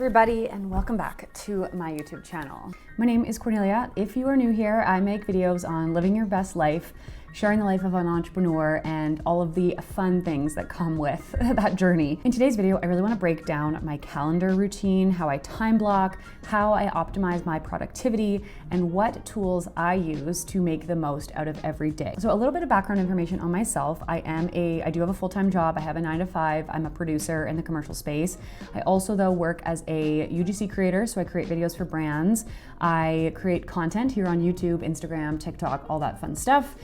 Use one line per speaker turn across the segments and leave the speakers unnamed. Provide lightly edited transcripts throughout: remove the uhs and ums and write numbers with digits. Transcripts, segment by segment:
everybody, and welcome back to my YouTube channel. My name is Cornelia. If you are new here, I make videos on living your best life, sharing the life of an entrepreneur, and all of the fun things that come with that journey. In today's video, I really want to break down my calendar routine, how I time block, how I optimize my productivity, and what tools I use to make the most out of every day. So a little bit of background information on myself. I do have a full-time job. I have a 9-to-5. I'm a producer in the commercial space. I also though work as a UGC creator, so I create videos for brands. I create content here on YouTube, Instagram, TikTok, all that fun stuff.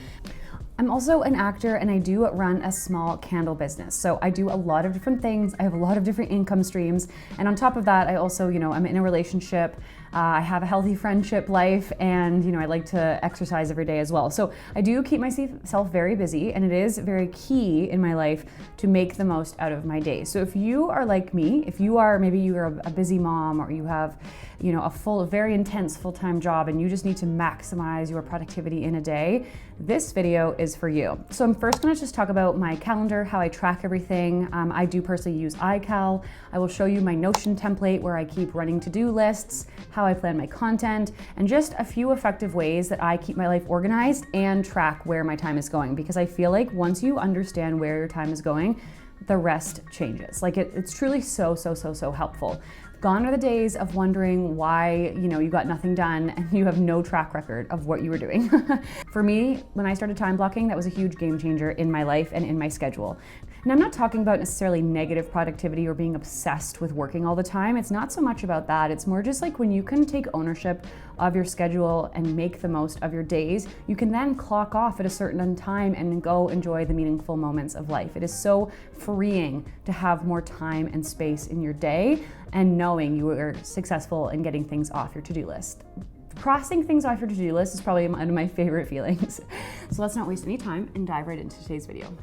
I'm also an actor and I do run a small candle business. So I do a lot of different things. I have a lot of different income streams. And on top of that, I also, I'm in a relationship. I have a healthy friendship life, and I like to exercise every day as well. So I do keep myself very busy, and it is very key in my life to make the most out of my day. So if you are like me, maybe you're a busy mom, or you have a very intense full-time job and you just need to maximize your productivity in a day, this video is for you. So I'm first going to just talk about my calendar, how I track everything. I do personally use iCal. I will show you my Notion template where I keep running to-do lists, how I plan my content, and just a few effective ways that I keep my life organized and track where my time is going. Because I feel like once you understand where your time is going, the rest changes. Like it's truly so helpful. Gone are the days of wondering why, you got nothing done and you have no track record of what you were doing. For me, when I started time blocking, that was a huge game changer in my life and in my schedule. And I'm not talking about necessarily negative productivity or being obsessed with working all the time. It's not so much about that. It's more just like when you can take ownership of your schedule and make the most of your days, you can then clock off at a certain time and go enjoy the meaningful moments of life. It is so freeing to have more time and space in your day and knowing you are successful in getting things off your to-do list. Crossing things off your to-do list is probably one of my favorite feelings. So let's not waste any time and dive right into today's video.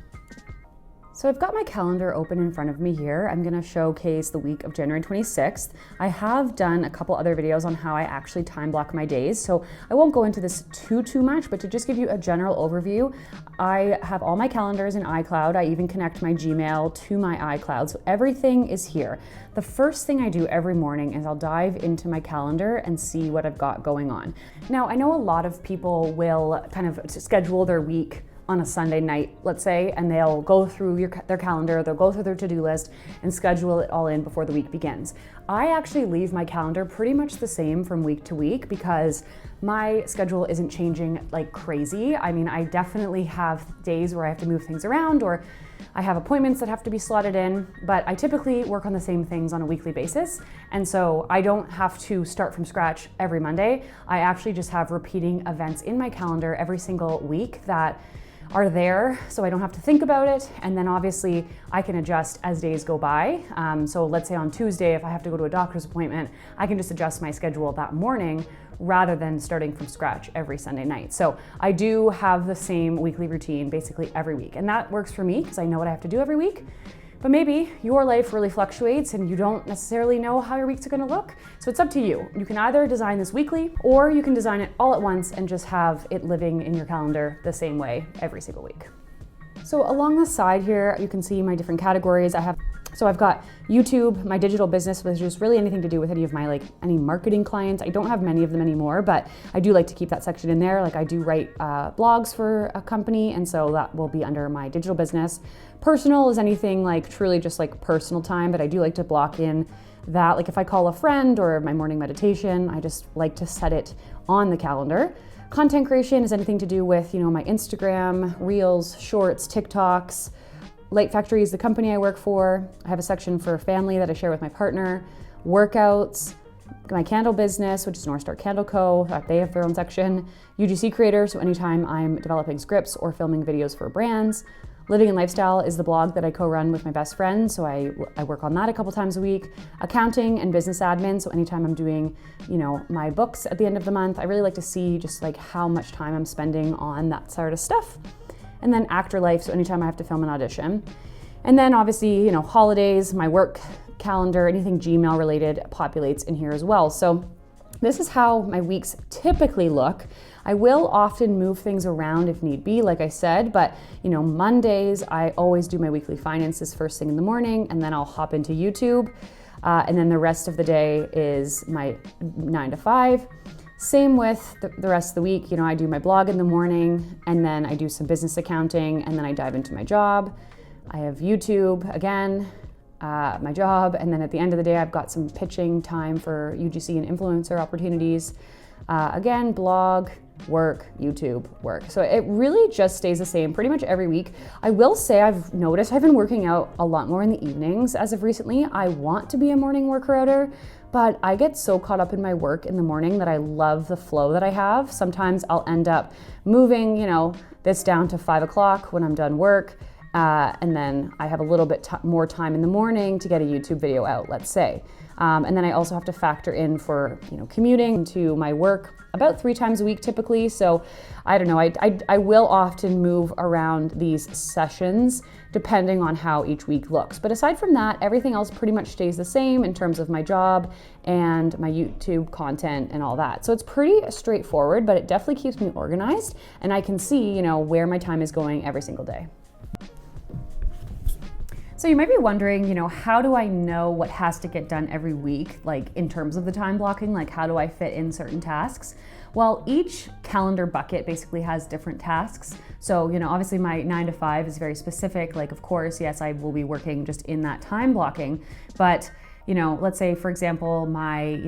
So I've got my calendar open in front of me here. I'm gonna showcase the week of January 26th. I have done a couple other videos on how I actually time block my days, so I won't go into this too much, but to just give you a general overview, I have all my calendars in iCloud. I even connect my Gmail to my iCloud, so everything is here. The first thing I do every morning is I'll dive into my calendar and see what I've got going on. Now, I know a lot of people will kind of schedule their week on a Sunday night, let's say, and they'll go through their calendar, they'll go through their to-do list and schedule it all in before the week begins. I actually leave my calendar pretty much the same from week to week because my schedule isn't changing like crazy. I mean, I definitely have days where I have to move things around or I have appointments that have to be slotted in, but I typically work on the same things on a weekly basis. And so I don't have to start from scratch every Monday. I actually just have repeating events in my calendar every single week that are there, so I don't have to think about it. And then obviously I can adjust as days go by. So let's say on Tuesday, if I have to go to a doctor's appointment, I can just adjust my schedule that morning rather than starting from scratch every Sunday night. So I do have the same weekly routine basically every week. And that works for me because I know what I have to do every week. But maybe your life really fluctuates and you don't necessarily know how your weeks are gonna look. So it's up to you. You can either design this weekly or you can design it all at once and just have it living in your calendar the same way every single week. So along the side here, you can see my different categories. I've got YouTube, my digital business, which is really anything to do with any of my any marketing clients. I don't have many of them anymore, but I do like to keep that section in there. I do write blogs for a company, and so that will be under my digital business. Personal is anything truly just personal time, but I do like to block in that. If I call a friend or my morning meditation, I just like to set it on the calendar. Content creation is anything to do with, my Instagram, Reels, Shorts, TikToks. Light Factory is the company I work for. I have a section for family that I share with my partner. Workouts, my candle business, which is North Star Candle Co. They have their own section. UGC creator, so anytime I'm developing scripts or filming videos for brands. Living and Lifestyle is the blog that I co-run with my best friend, so I work on that a couple times a week. Accounting and business admin, so anytime I'm doing, my books at the end of the month, I really like to see just how much time I'm spending on that sort of stuff. And then Actor Life, so anytime I have to film an audition. And then obviously, holidays, my work calendar, anything Gmail related populates in here as well. So this is how my weeks typically look. I will often move things around if need be, like I said, but Mondays, I always do my weekly finances first thing in the morning, and then I'll hop into YouTube. And then the rest of the day is my 9 to 5. Same with the rest of the week. You know, I do my blog in the morning, and then I do some business accounting, and then I dive into my job. I have YouTube again, my job, and then at the end of the day, I've got some pitching time for UGC and influencer opportunities. Again, blog, work, YouTube, work. So it really just stays the same pretty much every week. I will say I've noticed I've been working out a lot more in the evenings as of recently. I want to be a morning worker-outer, but I get so caught up in my work in the morning that I love the flow that I have. Sometimes I'll end up moving, you know, this down to 5 o'clock when I'm done work. And then I have a little bit more time in the morning to get a YouTube video out, let's say. And then I also have to factor in for, you know, commuting to my work about 3 times a week typically. So I don't know, I will often move around these sessions depending on how each week looks. But aside from that, everything else pretty much stays the same in terms of my job and my YouTube content and all that. So it's pretty straightforward, but it definitely keeps me organized, and I can see, you know, where my time is going every single day. So you might be wondering, you know, how do I know what has to get done every week, like in terms of the time blocking, like how do I fit in certain tasks? Well, each calendar bucket basically has different tasks. So, you know, obviously my 9 to 5 is very specific. Like, of course, yes, I will be working just in that time blocking, but you know, let's say, for example, my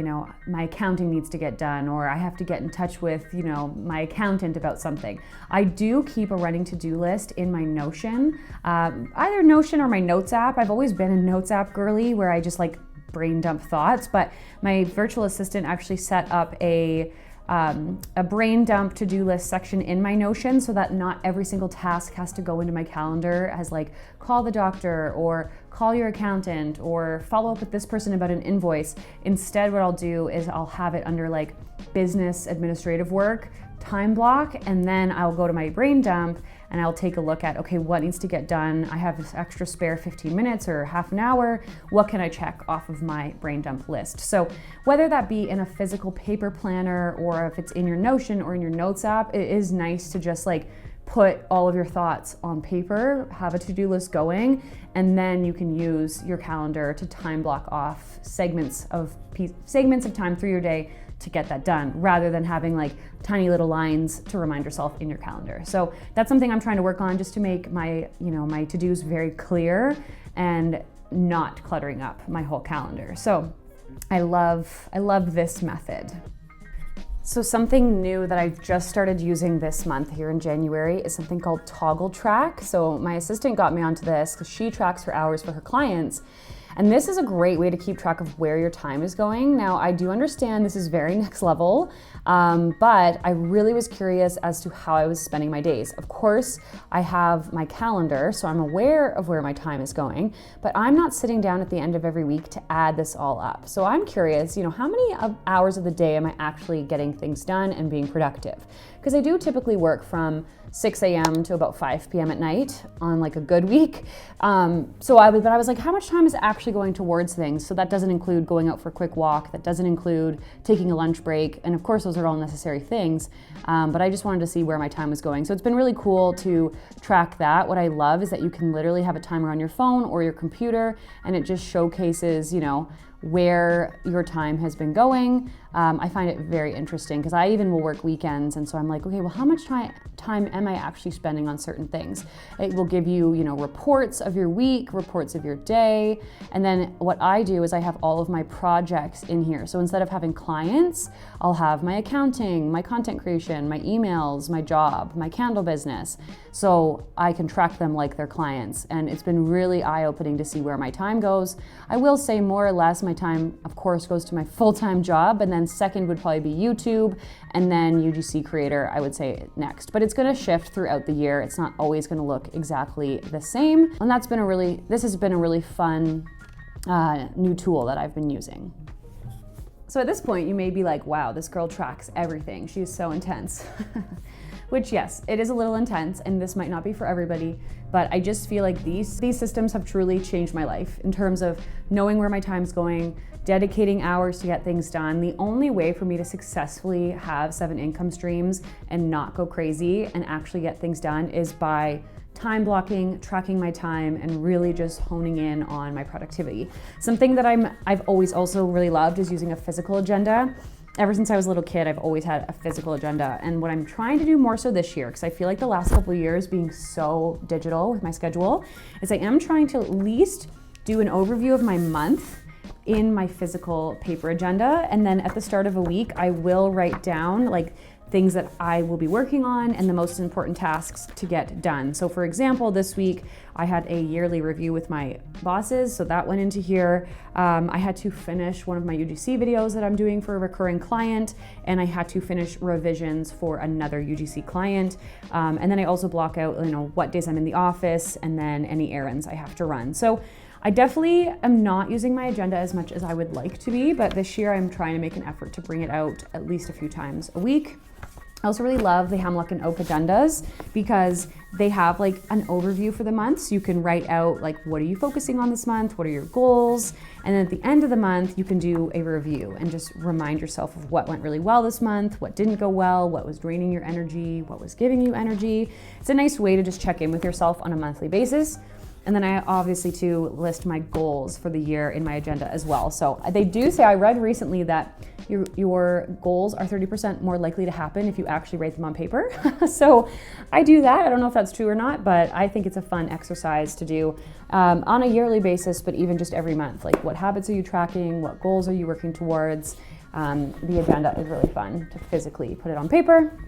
accounting needs to get done, or I have to get in touch with, you know, my accountant about something. I do keep a running to-do list in my Notion, either Notion or my Notes app. I've always been a Notes app girly where I just like brain dump thoughts, but my virtual assistant actually set up a brain dump to-do list section in my Notion so that not every single task has to go into my calendar as like call the doctor or call your accountant or follow up with this person about an invoice. Instead, what I'll do is I'll have it under like business administrative work, time block, and then I'll go to my brain dump and I'll take a look at, okay, what needs to get done? I have this extra spare 15 minutes or half an hour. What can I check off of my brain dump list? So whether that be in a physical paper planner or if it's in your Notion or in your Notes app, it is nice to just like put all of your thoughts on paper, have a to-do list going, and then you can use your calendar to time block off segments of time through your day to get that done, rather than having like tiny little lines to remind yourself in your calendar. So that's something I'm trying to work on, just to make my, you know, my to-dos very clear and not cluttering up my whole calendar. So I love this method. So something new that I've just started using this month here in January is something called Toggle Track. So my assistant got me onto this because she tracks her hours for her clients. And this is a great way to keep track of where your time is going. Now, I do understand this is very next level, but I really was curious as to how I was spending my days. Of course, I have my calendar, so I'm aware of where my time is going, but I'm not sitting down at the end of every week to add this all up. So I'm curious, you know, how many hours of the day am I actually getting things done and being productive? Because I do typically work from 6 a.m. to about 5 p.m. at night on like a good week. But I was like, how much time is actually going towards things? So that doesn't include going out for a quick walk. That doesn't include taking a lunch break. And of course, those are all necessary things. But I just wanted to see where my time was going. So it's been really cool to track that. What I love is that you can literally have a timer on your phone or your computer, and it just showcases, you know, where your time has been going. I find it very interesting because I even will work weekends, and so I'm like, okay, well, how much time am I actually spending on certain things? It will give you, you know, reports of your week, reports of your day, and then what I do is I have all of my projects in here. So instead of having clients, I'll have my accounting, my content creation, my emails, my job, my candle business, so I can track them like they're clients, and it's been really eye-opening to see where my time goes. I will say more or less my time, of course, goes to my full-time job, and then second would probably be YouTube, and then UGC creator, I would say next. But it's going to shift throughout the year. It's not always going to look exactly the same. And this has been a really fun new tool that I've been using. So at this point, you may be like, wow, this girl tracks everything. She's so intense. Which, yes, it is a little intense, and this might not be for everybody, but I just feel like these systems have truly changed my life in terms of knowing where my time's going, dedicating hours to get things done. The only way for me to successfully have 7 income streams and not go crazy and actually get things done is by time blocking, tracking my time, and really just honing in on my productivity. Something that I've always also really loved is using a physical agenda. Ever since I was a little kid, I've always had a physical agenda. And what I'm trying to do more so this year, because I feel like the last couple of years being so digital with my schedule, is I am trying to at least do an overview of my month in my physical paper agenda. And then at the start of a week, I will write down like things that I will be working on and the most important tasks to get done. So for example, this week I had a yearly review with my bosses, so that went into here. I had to finish one of my UGC videos that I'm doing for a recurring client, and I had to finish revisions for another UGC client. And then I also block out, what days I'm in the office and then any errands I have to run. So I definitely am not using my agenda as much as I would like to be, but this year I'm trying to make an effort to bring it out at least a few times a week. I also really love the Hemlock and Oak agendas because they have like an overview for the month. So you can write out like, what are you focusing on this month? What are your goals? And then at the end of the month, you can do a review and just remind yourself of what went really well this month, what didn't go well, what was draining your energy, what was giving you energy. It's a nice way to just check in with yourself on a monthly basis. And then I obviously too list my goals for the year in my agenda as well. So they do say, I read recently that your goals are 30% more likely to happen if you actually write them on paper. So I do that. I don't know if that's true or not, but I think it's a fun exercise to do on a yearly basis, but even just every month. Like, what habits are you tracking? What goals are you working towards? The agenda is really fun to physically put it on paper.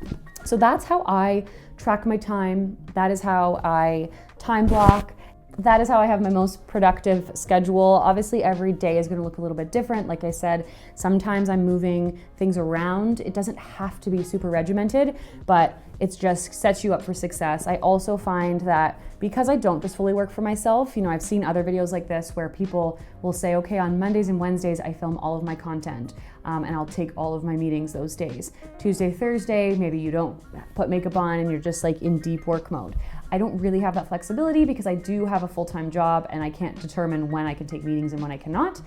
So that's how I track my time. That is how I time block. That is how I have my most productive schedule. Obviously, every day is going to look a little bit different. Like I said, sometimes I'm moving things around. It doesn't have to be super regimented, but it just sets you up for success. I also find that because I don't just fully work for myself, I've seen other videos like this where people will say, okay, on Mondays and Wednesdays, I film all of my content and I'll take all of my meetings those days. Tuesday, Thursday, maybe you don't put makeup on and you're just like in deep work mode. I don't really have that flexibility because I do have a full-time job and I can't determine when I can take meetings and when I cannot.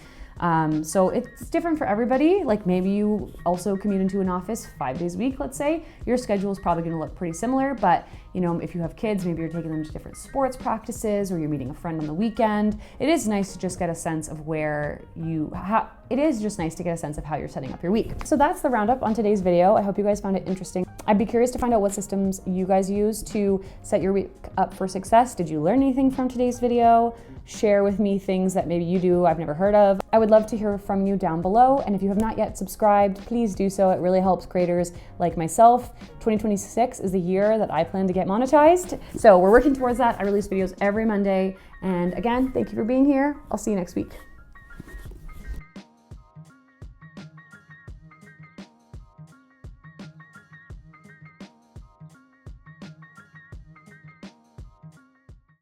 So it's different for everybody. Like maybe you also commute into an office 5 days a week, let's say. Your schedule is probably going to look pretty similar, but if you have kids, maybe you're taking them to different sports practices or you're meeting a friend on the weekend. It is nice to just get a sense of how you're setting up your week. So that's the roundup on today's video. I hope you guys found it interesting. I'd be curious to find out what systems you guys use to set your week up for success. Did you learn anything from today's video? Share with me things that maybe you do I've never heard of. I would love to hear from you down below. And if you have not yet subscribed, please do so. It really helps creators like myself. 2026 is the year that I plan to get monetized. So we're working towards that. I release videos every Monday. And again, thank you for being here. I'll see you next week.